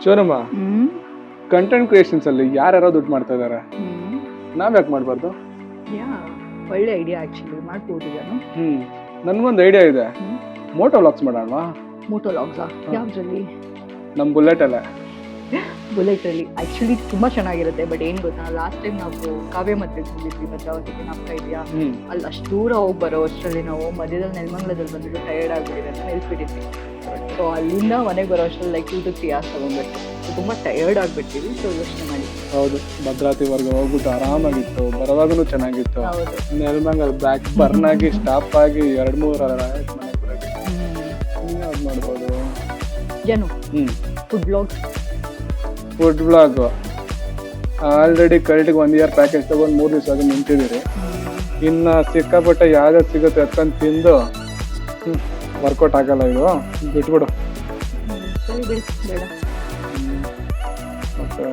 ಶೋರಮ್ಮ content creations ಅಲ್ಲಿ ಯಾರ್ಯಾರೋ ದುಡ್ಡು ಮಾಡ್ತಾ ಇದಾರೆ, ನಾವ್ ಯಾಕೆ ಮಾಡ್ಬಾರ್ದು? ಒಳ್ಳೆ ಐಡಿಯಾ ಆಕ್ಚುಲಿ, ಮಾಡ್ಬೋದು ನಾನು. ನನ್ಗೊಂದು ಐಡಿಯಾ ಇದೆ, ಮೋಟೋ ವ್ಲಾಗ್ಸ್ ಮಾಡೋಣ. ಮೋಟೋ ವ್ಲಾಗ್ಸಾ? ಯಾವ್ದ್ರಲ್ಲಿ? ನಮ್ ಬುಲೆಟ್ ಅಲ್ಲ, ಬುಲೆಟ್ ಅಲ್ಲಿ ಆಕ್ಚುಲಿ ತುಂಬಾ ಚೆನ್ನಾಗಿರುತ್ತೆ. ಬಟ್ ಏನ್ ಗೊತ್ತಾ, ಲಾಸ್ಟ್ ಟೈಮ್ ನಾವು ಕಾವ್ಯ ಮದ್ವೆಗೆ ಹೋಗಿದ್ವಿ ಭದ್ರಾವತಿಗೆ, ನಾಪ್ತಾ ಇದೆಯಾ? ಅಲ್ಲಿ ಅಷ್ಟು ದೂರ ಹೋಗಿ ಬರೋ ಅಷ್ಟರಲ್ಲಿ ನಾವು ಮಧ್ಯದಲ್ಲಿ ನೆಲಮಂಗಲದಲ್ಲಿ ಬಂದ್ಬಿಟ್ಟು ಟಯರ್ಡ್ ಆಗ್ಬಿಟ್ಟಿದೆ ಅಂತ ನಿಲ್ಸ್ಬಿಟ್ಟಿದ್ವಿ. ಸೊ ಅಲ್ಲಿಂದ ಮನೆಗೆ ಬರೋ ಅಷ್ಟರಲ್ಲಿ ಲೈಕ್ 2 to 3 hours ತಗೊಂಡ್ಬಿಟ್ಟು ತುಂಬಾ ಟಯರ್ಡ್ ಆಗ್ಬಿಟ್ಟಿದ್ವಿ. ಸೊ ಯೋಚನೆ ಮಾಡಿ. ಹೌದು, ಭದ್ರಾವತಿವರೆಗೆ ಹೋಗ್ಬಿಟ್ಟು ಆರಾಮಾಗಿತ್ತು, ಬರುವಾಗನು ಚೆನ್ನಾಗಿತ್ತು. ನೆಲಮಂಗಲ ಬ್ಯಾಕ್ ಬರ್ನ್ ಆಗಿ ಸ್ಟಾಪ್ ಆಗಿ 2-3 hour ಆಯ್ತು ಮನೆಗೆ ಬರೋಕ್ಕೆ. ಯಾವ್ದು ಮಾಡ್ಬೋದು? ಏನು ಫುಡ್ ಬ್ಲಾಗ್ ಆಲ್ರೆಡಿ ಕರೆಕ್ಟಿಗೆ 1 year ಪ್ಯಾಕೇಜ್ ತಗೊಂಡು 3 ದಿವಸ ಆಗಿ ನಿಂತಿದ್ದೀರಿ. ಇನ್ನು ಸಿಕ್ಕಾಪಟ್ಟೆ ಯಾವ್ದಾದ್ರು ಸಿಗುತ್ತೆ ಎತ್ಕೊಂಡು ತಿಂದು ವರ್ಕೌಟ್ ಆಗಲ್ಲ, ಇದು ಬಿಟ್ಬಿಡು. ಮತ್ತೆ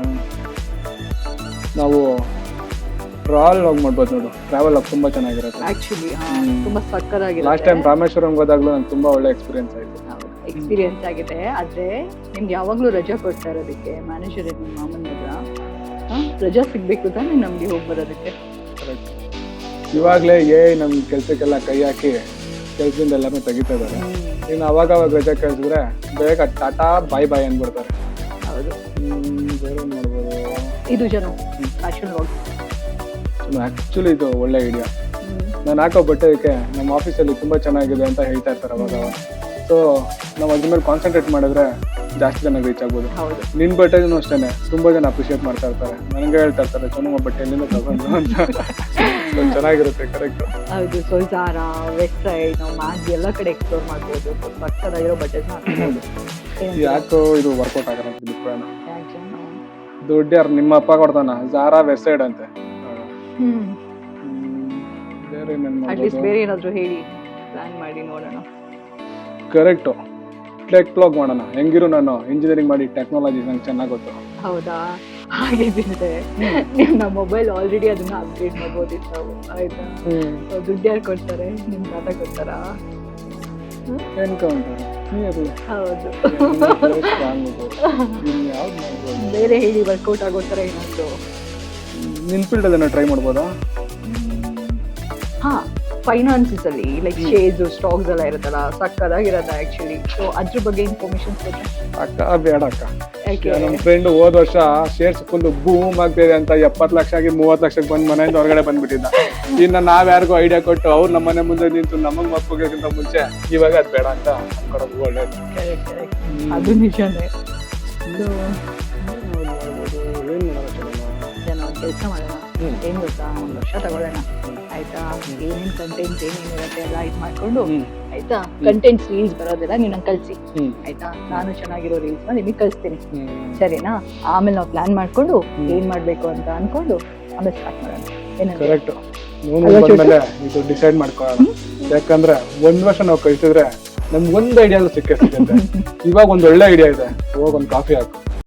ನಾವು ಟ್ರಾವೆಲ್ ಲಾಗ್ ಮಾಡ್ಬೋದು ನೋಡು, ಟ್ರಾವೆಲ್ ಲಾಗ್ ತುಂಬಾ ಚೆನ್ನಾಗಿರುತ್ತೆ. ಆಕ್ಚುಲಿ ತುಂಬಾ ಸಕ್ಕತ್ತಾಗಿದೆ. ಲಾಸ್ಟ್ ಟೈಮ್ ರಾಮೇಶ್ವರಂ ಹೋದಾಗ್ಲೂ ನಂಗೆ ತುಂಬಾ ಒಳ್ಳೆ ಎಕ್ಸ್ಪೀರಿಯನ್ಸ್ ಆಯ್ತು. ಎಕ್ಸ್ಪೀರಿಯನ್ಸ್ ಆಗಿದೆ. ಆದ್ರೆ ನಿಮ್ಗೆ ಯಾವಾಗ್ಲೂ ರಜಾ ಕೊಡ್ತಾ ಇರೋದಕ್ಕೆ ಮ್ಯಾನೇಜರ್ ನಿಮ್ಮ ಮಾಮನ ಹತ್ರ ರಜಾ ಸಿಗ್ಬೇಕು ತಾನೇ ನಮ್ಗೆ ಹೋಗಿ ಬರೋದಕ್ಕೆ. ಇವಾಗ್ಲೇ ನಮ್ ಕೆಲ್ಸಕ್ಕೆಲ್ಲ ಕೈ ಹಾಕಿ ಕೆಲ್ಸದಿಂದ ಎಲ್ಲಾನು ತೆಗಿತಾ ಇದಾರೆ. ಇನ್ನು ಅವಾಗ ರಜಾ ಕಳಿಸಿದ್ರೆ ಬೇಗ ಟಾಟಾ ಬಾಯ್ ಬಾಯ್ ಅಂದ್ಬಿಡ್ತಾರೆ. ಹೌದು. ಬೇರೆ ಮಾಡ್ಬೋದು ಇದು ಜನ ಫ್ಯಾಷನ್ ವ್ಲಾಗ್. ಆಕ್ಚುಲಿ ಇದು ಒಳ್ಳೆ ಐಡಿಯಾ. ನಾನು ಹಾಕೋ ಬಟ್ಟೆಗೆ ನಮ್ಮ ಆಫೀಸಲ್ಲಿ ತುಂಬಾ ಚೆನ್ನಾಗಿದೆ ಅಂತ ಹೇಳ್ತಾ ಇರ್ತಾರೆ ಅವಾಗ. ಸೊ ನಾವು ಅದ್ರ ಮೇಲೆ ಕಾನ್ಸಂಟ್ರೇಟ್ ಮಾಡಿದ್ರೆ ಜಾಸ್ತಿ ಜನ ರೀಚ್ ಆಗ್ಬೋದು. ನಿನ್ ಬಟ್ಟೆನೂ ಅಷ್ಟೇನೆ ತುಂಬಾ ಜನ ಅಪ್ರಿಶಿಯೇಟ್ ಮಾಡ್ತಾ ಇರ್ತಾರೆ, ನನಗೆ ಹೇಳ್ತಾ ಇರ್ತಾರೆ ಚೊನಮ್ಮ ಬಟ್ಟೆ ಎಲ್ಲಿಂದ ತಗೊಂಡು ಅಂತ. ಚೆನ್ನಾಗಿರುತ್ತೆ. ಕರೆಕ್ಟ್. ಹೌದು. ಸೊ ಜಾರಾ, ವೆಸ್ಟ್ ಸೈಡ್, ನಾವು ಮ್ಯಾಗ್ ಎಲ್ಲ ಕಡೆ ಎಕ್ಸ್ಪ್ಲೋರ್ ಮಾಡ್ಬೋದು. ಪಕ್ಕದಾಗಿರೋ ಬಟ್ಟೆ ಹಾಕ್ಬೋದು. ಯಾಕೋ ಇದು ವರ್ಕೌಟ್ ಆಗಲ್ಲ ಅಂತ ದುಡ್ಡು ಯಾರು ನಿಮ್ಮ ಅಪ್ಪ ಕೊಡ್ತಾನ? ಜಾರಾ, ವೆಸ್ಟ್ ಸೈಡ್ ಅಂತೆ. ಬೇರೆ ಏನಾದ್ರು ಹೇಳಿ ಪ್ಲಾನ್ ಮಾಡಿ ನೋಡೋಣ. ಕರೆಕ್ಟು, ಟೆಕ್ ಬ್ಲಾಗ್ ಮಾಡೋಣ. ಹೆಂಗಿರು ನಾನು ಇಂಜಿನಿಯರಿಂಗ್ ಮಾಡಿ ಟೆಕ್ನಾಲಜಿ ನಂಗೆ ಚೆನ್ನಾಗಿ ಗೊತ್ತು. ಹೌದಾ? ಹಾಗಿದ್ರೆ ನಿಮ್ಮ ಮೊಬೈಲ್ ಆಲ್ರೆಡಿ ಅದನ್ನ ಅಪ್ಗ್ರೇಡ್ ಮಾಡ್ಬೋದಿತ್ತು ನಾವು. ಆಯ್ತಾ? ದುಡ್ಡು ಯಾರು ಕೊಡ್ತಾರೆ? ನಿಮ್ ತಾತ ಕೊಡ್ತಾರಾ? ಹೌದು. ಬೇರೆ ಹೇಳಿ, ವರ್ಕೌಟ್ ಆಗೋ ತರ ಏನಾದ್ರು ನಿನ್ ಫೀಲ್ಡ್ ಅದನ್ನ ಟ್ರೈ ಮಾಡ್ಬೋದಾ? ಫೈನಾನ್ಸಸ್ ಅಲ್ಲಿ ಲೈಕ್ ಶೇರ್ಸ್, ಸ್ಟಾಕ್ಸ್ ಎಲ್ಲ ಇರುತ್ತಲ್ಲ, ಸಕ್ಕದಾಗಿರತ್ತೆ ಆಕ್ಚುಲಿ. ಸೊ ಅದ್ರ ಬಗ್ಗೆ ಇನ್ಫಾರ್ಮೇಶನ್ ಕೊಟ್ರೆ? ಅಕ್ಕ ಬೇಡ ಅಕ್ಕ, ನಮ್ಮ ಫ್ರೆಂಡ್ ಹೋದ ವರ್ಷ ಶೇರ್ಸ್ ಫುಲ್ ಬೂಮ್ ಆಗ್ತಿದೆ ಅಂತ 70 ಲಕ್ಷ ಆಗಿ 30 ಲಕ್ಷಕ್ಕೆ ಬಂದು ಮನೆಯಿಂದ ಹೊರಗಡೆ ಬಂದ್ಬಿಟ್ಟಿದ್ದ. ಇನ್ನು ನಾವ್ ಯಾರಿಗೂ ಐಡಿಯಾ ಕೊಟ್ಟು ಅವ್ರು ನಮ್ಮ ಮನೆ ಮುಂದೆ ನಿಂತು ನಮಗ್ ಮಕ್ಕಳಿಗಿಂತ ಮುಂಚೆ ಇವಾಗ ಅದ್ ಬೇಡ ಅಂತ ಅನ್ಕೊಡೋದು ಒಳ್ಳೇದು. ಅದು ನಿಜಾನೇ. ಕೆಲಸ ಮಾಡೋಣ. ಏನ್ ಗೊತ್ತಾ, 1 ವರ್ಷ ತಗೊಳ್ಳೋಣ ಆಯ್ತಾ? ಏನೇನ್ ಕಂಟೆಂಟ್ ಏನೇನಿರುತ್ತೆ ಎಲ್ಲ ಇದು ಮಾಡ್ಕೊಂಡು ಆಯ್ತಾ, ಕಂಟೆಂಟ್ಸ್ ರೀಲ್ಸ್ ಬರೋದೆಲ್ಲ ನೀನ್ ನಂಗೆ ಕಳ್ಸಿ ಆಯ್ತಾ? ನಾನು ಚೆನ್ನಾಗಿರೋ ರೀಲ್ಸ್ ನ ನಿಮಗೆ ಕಳಿಸ್ತೀನಿ, ಸರಿನಾ? ಆಮೇಲೆ ನಾವು ಪ್ಲಾನ್ ಮಾಡ್ಕೊಂಡು ಏನ್ ಮಾಡ್ಬೇಕು ಅಂತ ಅನ್ಕೊಂಡು ಆಮೇಲೆ ಸ್ಟಾರ್ಟ್ ಮಾಡೋಣ. ಕರೆಕ್ಟ್. ಇದು ಡಿಸೈಡ್ ಮಾಡ್ಕೊಳ್ಳೋಣ. ಯಾಕಂದ್ರೆ 1 ವರ್ಷ ನಾವು ಕಳಿಸಿದ್ರೆ ನಮ್ಗೆ 1 ಐಡಿಯಾ ಸಿಕ್ಕೇ ಸಿಗುತ್ತೆ. ಇವಾಗ 1 ಒಳ್ಳೆ ಐಡಿಯಾ ಇದೆ, ಹೋಗ್ 1 ಕಾಫಿ ಹಾಕು.